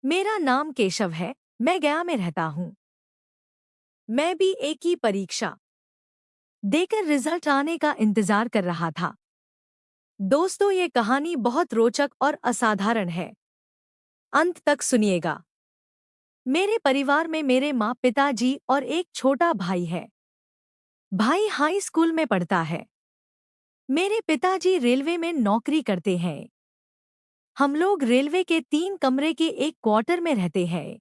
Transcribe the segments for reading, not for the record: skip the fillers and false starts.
मेरा नाम केशव है। मैं गया में रहता हूँ। मैं भी एक ही परीक्षा देकर रिजल्ट आने का इंतजार कर रहा था। दोस्तों, ये कहानी बहुत रोचक और असाधारण है। अंत तक सुनिएगा। मेरे परिवार में मेरे माँ, पिताजी और एक छोटा भाई है। भाई हाई स्कूल में पढ़ता है। मेरे पिताजी रेलवे में नौकरी करते हैं। हम लोग रेलवे के 3 कमरे के एक क्वार्टर में रहते हैं।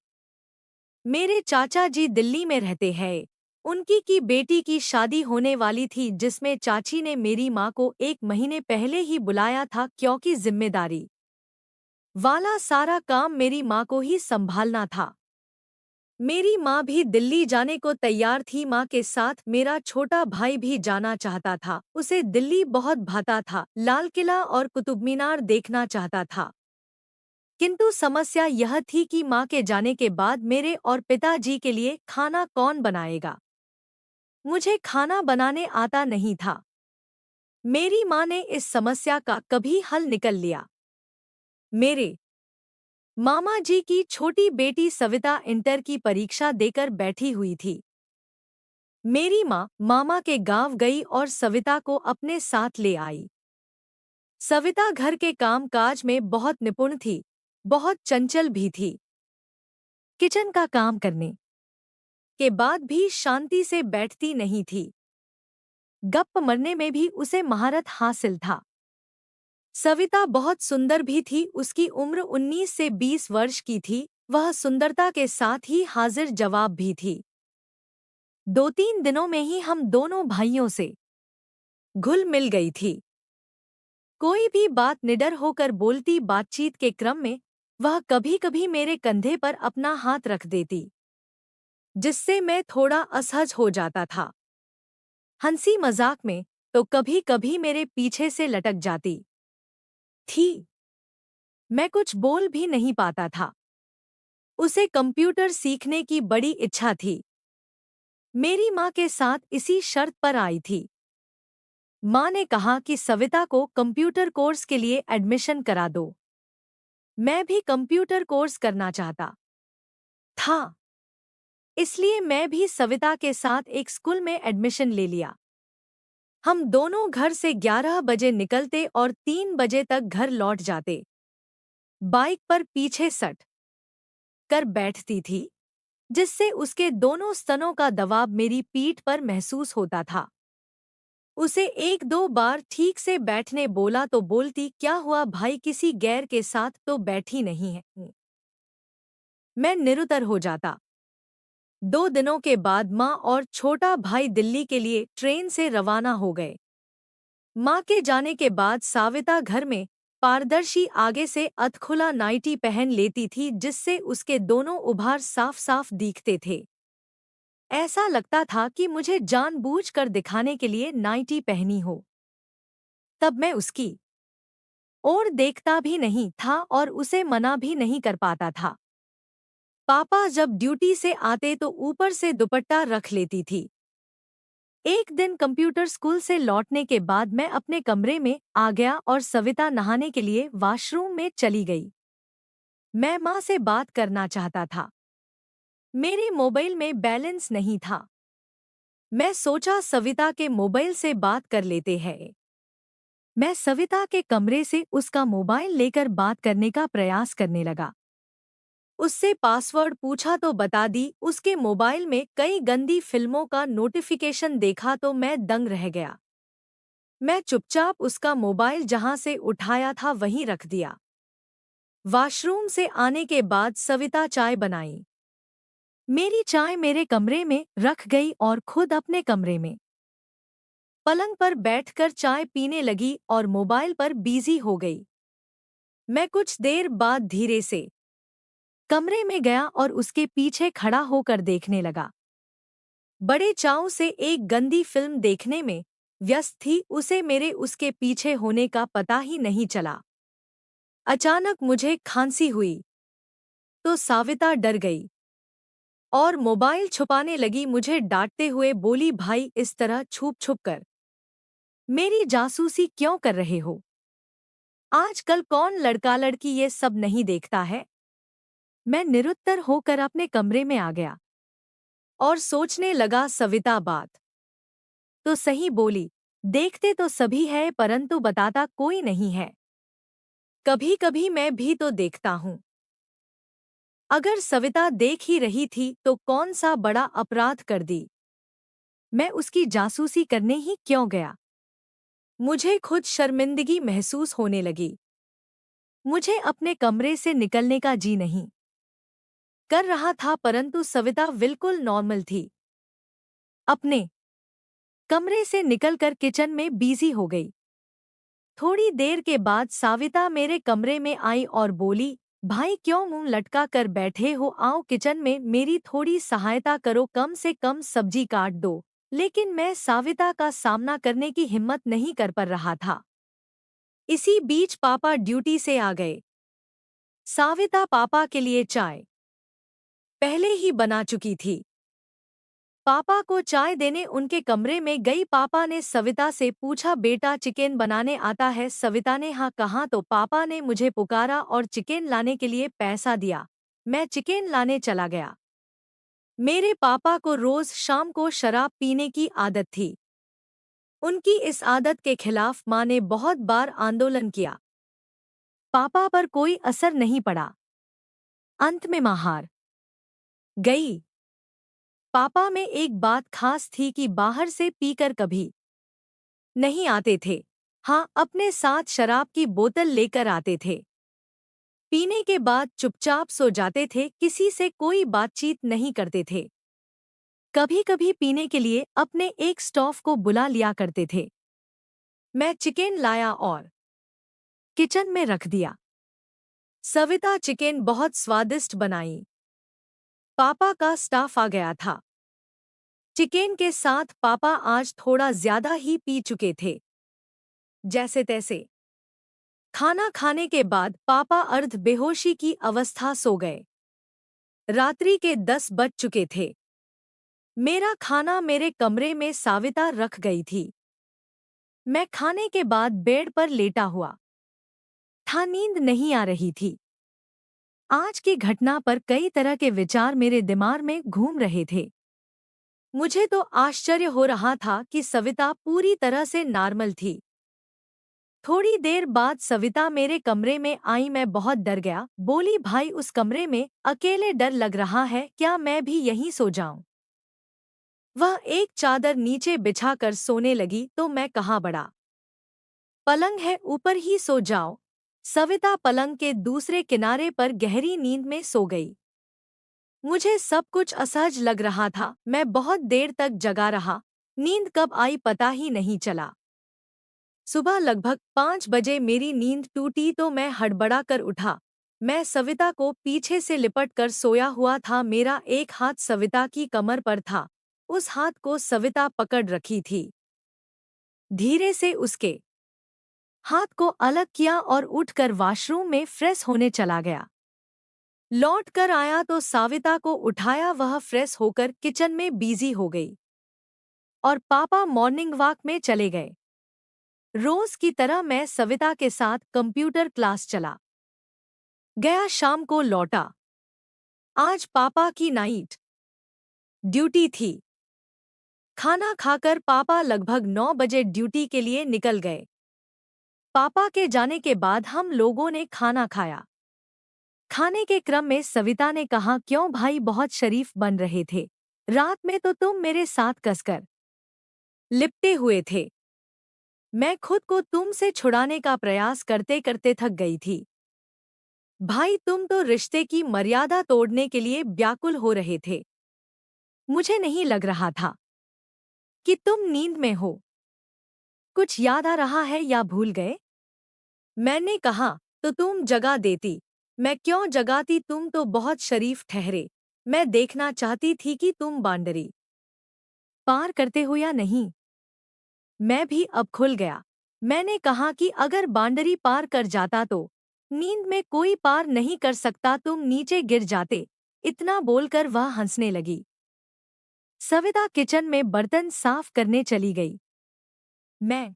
मेरे चाचा जी दिल्ली में रहते हैं। उनकी की बेटी की शादी होने वाली थी, जिसमें चाची ने मेरी माँ को 1 महीने पहले ही बुलाया था, क्योंकि जिम्मेदारी वाला सारा काम मेरी माँ को ही संभालना था। मेरी माँ भी दिल्ली जाने को तैयार थी। माँ के साथ मेरा छोटा भाई भी जाना चाहता था। उसे दिल्ली बहुत भाता था। लाल किला और कुतुब मीनार देखना चाहता था। किंतु समस्या यह थी कि माँ के जाने के बाद मेरे और पिताजी के लिए खाना कौन बनाएगा। मुझे खाना बनाने आता नहीं था। मेरी माँ ने इस समस्या का कभी हल निकल लिया। मेरे मामा जी की छोटी बेटी सविता इंटर की परीक्षा देकर बैठी हुई थी। मेरी माँ मामा के गांव गई और सविता को अपने साथ ले आई। सविता घर के काम काज में बहुत निपुण थी, बहुत चंचल भी थी। किचन का काम करने के बाद भी शांति से बैठती नहीं थी। गप्प मरने में भी उसे महारत हासिल था। सविता बहुत सुंदर भी थी। उसकी उम्र 19 से 20 वर्ष की थी। वह सुंदरता के साथ ही हाजिर जवाब भी थी। 2-3 दिनों में ही हम दोनों भाइयों से घुल मिल गई थी। कोई भी बात निडर होकर बोलती। बातचीत के क्रम में वह कभी-कभी मेरे कंधे पर अपना हाथ रख देती, जिससे मैं थोड़ा असहज हो जाता था। हंसी मजाक में तो कभी-कभी मेरे पीछे से लटक जाती थी। मैं कुछ बोल भी नहीं पाता था। उसे कंप्यूटर सीखने की बड़ी इच्छा थी। मेरी माँ के साथ इसी शर्त पर आई थी। माँ ने कहा कि सविता को कंप्यूटर कोर्स के लिए एडमिशन करा दो। मैं भी कंप्यूटर कोर्स करना चाहता था, इसलिए मैं भी सविता के साथ एक स्कूल में एडमिशन ले लिया। हम दोनों घर से 11 बजे निकलते और 3 बजे तक घर लौट जाते। बाइक पर पीछे सट कर बैठती थी, जिससे उसके दोनों स्तनों का दबाव मेरी पीठ पर महसूस होता था। उसे 1-2 बार ठीक से बैठने बोला तो बोलती, क्या हुआ भाई, किसी गैर के साथ तो बैठी नहीं है। मैं निरुत्तर हो जाता। 2 दिनों के बाद माँ और छोटा भाई दिल्ली के लिए ट्रेन से रवाना हो गए। माँ के जाने के बाद साविता घर में पारदर्शी आगे से अधखुला नाइटी पहन लेती थी, जिससे उसके दोनों उभार साफ साफ दिखते थे। ऐसा लगता था कि मुझे जानबूझकर दिखाने के लिए नाइटी पहनी हो। तब मैं उसकी ओर देखता भी नहीं था और उसे मना भी नहीं कर पाता था। पापा जब ड्यूटी से आते तो ऊपर से दुपट्टा रख लेती थी। एक दिन कंप्यूटर स्कूल से लौटने के बाद मैं अपने कमरे में आ गया और सविता नहाने के लिए वॉशरूम में चली गई। मैं माँ से बात करना चाहता था। मेरे मोबाइल में बैलेंस नहीं था। मैं सोचा सविता के मोबाइल से बात कर लेते हैं। मैं सविता के कमरे से उसका मोबाइल लेकर बात करने का प्रयास करने लगा। उससे पासवर्ड पूछा तो बता दी। उसके मोबाइल में कई गंदी फिल्मों का नोटिफिकेशन देखा तो मैं दंग रह गया। मैं चुपचाप उसका मोबाइल जहां से उठाया था वहीं रख दिया। वॉशरूम से आने के बाद सविता चाय बनाई। मेरी चाय मेरे कमरे में रख गई और खुद अपने कमरे में पलंग पर बैठकर चाय पीने लगी और मोबाइल पर बिजी हो गई। मैं कुछ देर बाद धीरे से कमरे में गया और उसके पीछे खड़ा होकर देखने लगा। बड़े चाव से एक गंदी फिल्म देखने में व्यस्त थी। उसे मेरे उसके पीछे होने का पता ही नहीं चला। अचानक मुझे खांसी हुई तो साविता डर गई और मोबाइल छुपाने लगी। मुझे डांटते हुए बोली, भाई इस तरह छुप छुप कर मेरी जासूसी क्यों कर रहे हो? आजकल कौन लड़का लड़की ये सब नहीं देखता है। मैं निरुत्तर होकर अपने कमरे में आ गया और सोचने लगा, सविता बात तो सही बोली। देखते तो सभी है परंतु बताता कोई नहीं है। कभी कभी मैं भी तो देखता हूँ। अगर सविता देख ही रही थी तो कौन सा बड़ा अपराध कर दी। मैं उसकी जासूसी करने ही क्यों गया। मुझे खुद शर्मिंदगी महसूस होने लगी। मुझे अपने कमरे से निकलने का जी नहीं कर रहा था परंतु सविता बिल्कुल नॉर्मल थी। अपने कमरे से निकलकर किचन में बिजी हो गई। थोड़ी देर के बाद साविता मेरे कमरे में आई और बोली, भाई क्यों मुंह लटका कर बैठे हो, आओ किचन में मेरी थोड़ी सहायता करो, कम से कम सब्जी काट दो। लेकिन मैं साविता का सामना करने की हिम्मत नहीं कर पा रहा था। इसी बीच पापा ड्यूटी से आ गए। साविता पापा के लिए चाय पहले ही बना चुकी थी। पापा को चाय देने उनके कमरे में गई। पापा ने सविता से पूछा, बेटा चिकन बनाने आता है। सविता ने हाँ कहा तो पापा ने मुझे पुकारा और चिकन लाने के लिए पैसा दिया। मैं चिकन लाने चला गया। मेरे पापा को रोज शाम को शराब पीने की आदत थी। उनकी इस आदत के खिलाफ मां ने बहुत बार आंदोलन किया। पापा पर कोई असर नहीं पड़ा। अंत में मां हार गई। पापा में एक बात खास थी कि बाहर से पीकर कभी नहीं आते थे। हाँ, अपने साथ शराब की बोतल लेकर आते थे। पीने के बाद चुपचाप सो जाते थे, किसी से कोई बातचीत नहीं करते थे। कभी कभी पीने के लिए अपने एक स्टॉफ को बुला लिया करते थे। मैं चिकन लाया और किचन में रख दिया। सविता चिकन बहुत स्वादिष्ट बनाई। पापा का स्टाफ आ गया था। चिकन के साथ पापा आज थोड़ा ज्यादा ही पी चुके थे। जैसे तैसे खाना खाने के बाद पापा अर्ध बेहोशी की अवस्था सो गए। रात्रि के 10 बज चुके थे। मेरा खाना मेरे कमरे में साविता रख गई थी। मैं खाने के बाद बेड पर लेटा हुआ था, नींद नहीं आ रही थी। आज की घटना पर कई तरह के विचार मेरे दिमाग में घूम रहे थे। मुझे तो आश्चर्य हो रहा था कि सविता पूरी तरह से नॉर्मल थी। थोड़ी देर बाद सविता मेरे कमरे में आई। मैं बहुत डर गया। बोली, भाई उस कमरे में अकेले डर लग रहा है क्या, मैं भी यहीं सो जाऊं। वह एक चादर नीचे बिछाकर सोने लगी तो मैं कहा, बड़ा पलंग है ऊपर ही सो जाओ। सविता पलंग के दूसरे किनारे पर गहरी नींद में सो गई। मुझे सब कुछ असहज लग रहा था। मैं बहुत देर तक जगा रहा। नींद कब आई पता ही नहीं चला। सुबह लगभग 5 बजे मेरी नींद टूटी तो मैं हड़बड़ा कर उठा। मैं सविता को पीछे से लिपट कर सोया हुआ था। मेरा एक हाथ सविता की कमर पर था। उस हाथ को सविता पकड़ रखी थी। धीरे से उसके हाथ को अलग किया और उठकर वॉशरूम में फ्रेश होने चला गया। लौट कर आया तो सविता को उठाया। वह फ्रेश होकर किचन में बिजी हो गई और पापा मॉर्निंग वॉक में चले गए। रोज की तरह मैं सविता के साथ कंप्यूटर क्लास चला गया। शाम को लौटा। आज पापा की नाइट ड्यूटी थी। खाना खाकर पापा लगभग 9 बजे ड्यूटी के लिए निकल गए। पापा के जाने के बाद हम लोगों ने खाना खाया। खाने के क्रम में सविता ने कहा, क्यों भाई बहुत शरीफ बन रहे थे। रात में तो तुम मेरे साथ कसकर लिपटे हुए थे। मैं खुद को तुमसे छुड़ाने का प्रयास करते करते थक गई थी। भाई तुम तो रिश्ते की मर्यादा तोड़ने के लिए व्याकुल हो रहे थे। मुझे नहीं लग रहा था कि तुम नींद में हो। कुछ याद आ रहा है या भूल गए। मैंने कहा, तो तुम जगा देती। मैं क्यों जगाती, तुम तो बहुत शरीफ ठहरे। मैं देखना चाहती थी कि तुम बाउंड्री पार करते हो या नहीं। मैं भी अब खुल गया। मैंने कहा कि अगर बाउंड्री पार कर जाता तो नींद में कोई पार नहीं कर सकता, तुम नीचे गिर जाते। इतना बोलकर वह हंसने लगी। सविता किचन में बर्तन साफ करने चली गई। मैं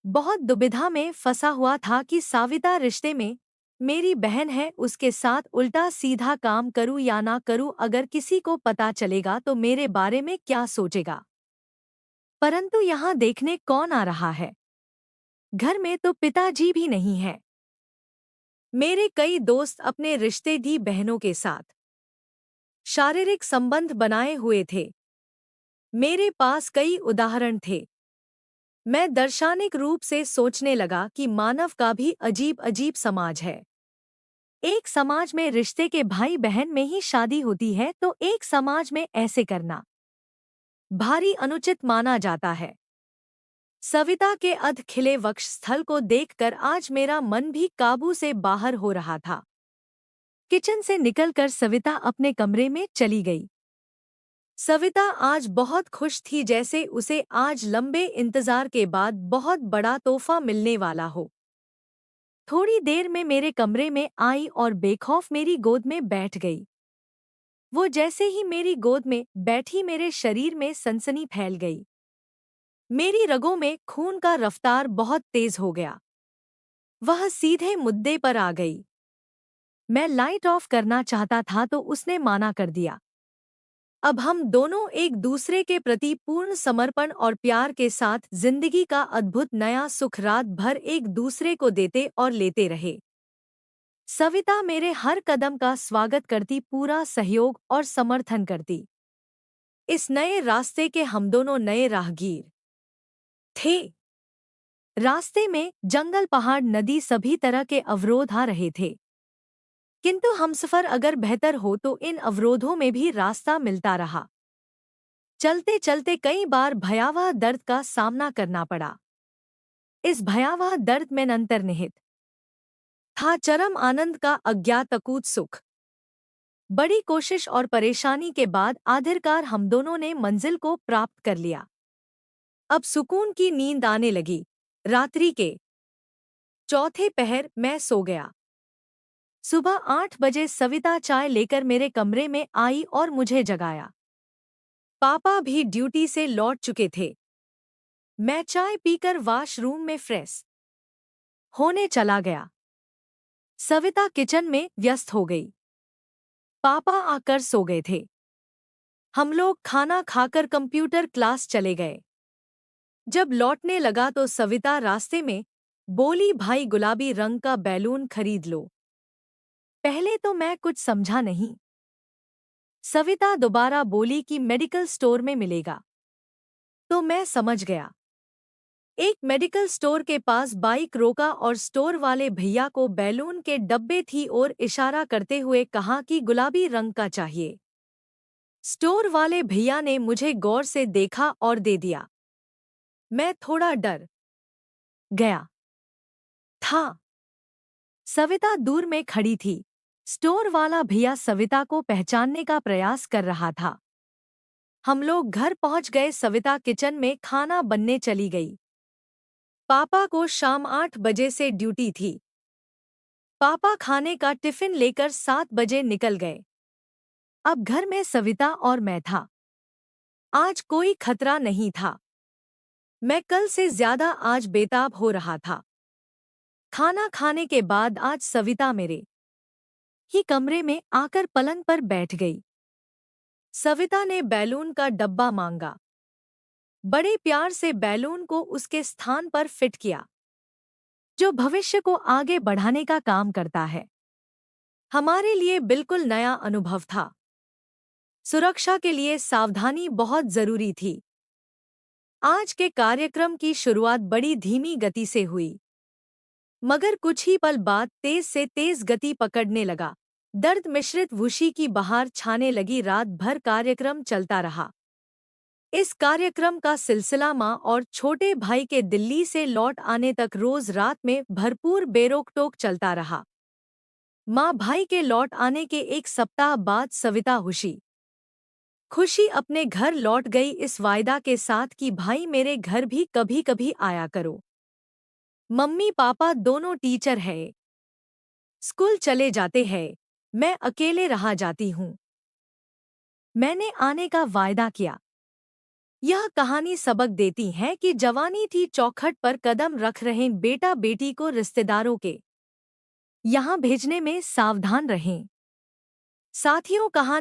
बहुत दुविधा में फंसा हुआ था कि सविता रिश्ते में मेरी बहन है, उसके साथ उल्टा सीधा काम करूं या ना करूं, अगर किसी को पता चलेगा तो मेरे बारे में क्या सोचेगा। परंतु यहाँ देखने कौन आ रहा है? घर में तो पिताजी भी नहीं है। मेरे कई दोस्त अपने रिश्ते दी बहनों के साथ शारीरिक संबंध बनाए हुए थे। मेरे पास कई उदाहरण थे। मैं दार्शनिक रूप से सोचने लगा कि मानव का भी अजीब अजीब समाज है। एक समाज में रिश्ते के भाई बहन में ही शादी होती है, तो एक समाज में ऐसे करना भारी अनुचित माना जाता है। सविता के अध खिले वक्ष स्थल को देखकर आज मेरा मन भी काबू से बाहर हो रहा था। किचन से निकलकर सविता अपने कमरे में चली गई। सविता आज बहुत खुश थी, जैसे उसे आज लंबे इंतजार के बाद बहुत बड़ा तोहफा मिलने वाला हो। थोड़ी देर में मेरे कमरे में आई और बेखौफ मेरी गोद में बैठ गई। वो जैसे ही मेरी गोद में बैठी, मेरे शरीर में सनसनी फैल गई। मेरी रगों में खून का रफ्तार बहुत तेज हो गया। वह सीधे मुद्दे पर आ गई। मैं लाइट ऑफ करना चाहता था तो उसने माना कर दिया। अब हम दोनों एक दूसरे के प्रति पूर्ण समर्पण और प्यार के साथ जिंदगी का अद्भुत नया सुख रात भर एक दूसरे को देते और लेते रहे। सविता मेरे हर कदम का स्वागत करती, पूरा सहयोग और समर्थन करती। इस नए रास्ते के हम दोनों नए राहगीर थे। रास्ते में जंगल, पहाड़, नदी, सभी तरह के अवरोध आ रहे थे, किंतु हमसफर अगर बेहतर हो तो इन अवरोधों में भी रास्ता मिलता रहा। चलते चलते कई बार भयावह दर्द का सामना करना पड़ा। इस भयावह दर्द में अंतर्निहित था चरम आनंद का अज्ञात अकूत सुख। बड़ी कोशिश और परेशानी के बाद आखिरकार हम दोनों ने मंजिल को प्राप्त कर लिया। अब सुकून की नींद आने लगी। रात्रि के चौथे पहर मैं सो गया। सुबह 8 बजे सविता चाय लेकर मेरे कमरे में आई और मुझे जगाया। पापा भी ड्यूटी से लौट चुके थे। मैं चाय पीकर वॉशरूम में फ्रेश होने चला गया। सविता किचन में व्यस्त हो गई। पापा आकर सो गए थे। हम लोग खाना खाकर कंप्यूटर क्लास चले गए। जब लौटने लगा तो सविता रास्ते में बोली, भाई गुलाबी रंग का बैलून खरीद लो। पहले तो मैं कुछ समझा नहीं। सविता दोबारा बोली कि मेडिकल स्टोर में मिलेगा, तो मैं समझ गया। एक मेडिकल स्टोर के पास बाइक रोका और स्टोर वाले भैया को बैलून के डब्बे की ओर इशारा करते हुए कहा कि गुलाबी रंग का चाहिए। स्टोर वाले भैया ने मुझे गौर से देखा और दे दिया। मैं थोड़ा डर गया था। सविता दूर में खड़ी थी। स्टोर वाला भैया सविता को पहचानने का प्रयास कर रहा था। हम लोग घर पहुंच गए। सविता किचन में खाना बनने चली गई। पापा को शाम 8 बजे से ड्यूटी थी। पापा खाने का टिफिन लेकर 7 बजे निकल गए। अब घर में सविता और मैं था। आज कोई खतरा नहीं था। मैं कल से ज्यादा आज बेताब हो रहा था। खाना खाने के बाद आज सविता मेरे ही कमरे में आकर पलंग पर बैठ गई। सविता ने बैलून का डब्बा मांगा। बड़े प्यार से बैलून को उसके स्थान पर फिट किया, जो भविष्य को आगे बढ़ाने का काम करता है। हमारे लिए बिल्कुल नया अनुभव था। सुरक्षा के लिए सावधानी बहुत जरूरी थी। आज के कार्यक्रम की शुरुआत बड़ी धीमी गति से हुई, मगर कुछ ही पल बाद तेज से तेज गति पकड़ने लगा। दर्द मिश्रित खुशी की बहार छाने लगी। रात भर कार्यक्रम चलता रहा। इस कार्यक्रम का सिलसिला माँ और छोटे भाई के दिल्ली से लौट आने तक रोज रात में भरपूर बेरोक-टोक चलता रहा। माँ भाई के लौट आने के एक सप्ताह बाद सविता खुशी अपने घर लौट गई, इस वायदा के साथ कि भाई मेरे घर भी कभी कभी आया करो। मम्मी पापा दोनों टीचर हैं, स्कूल चले जाते हैं, मैं अकेले रहा जाती हूँ। मैंने आने का वायदा किया। यह कहानी सबक देती है कि जवानी थी चौखट पर कदम रख रहे बेटा बेटी को रिश्तेदारों के यहाँ भेजने में सावधान रहें। साथियों, कहानी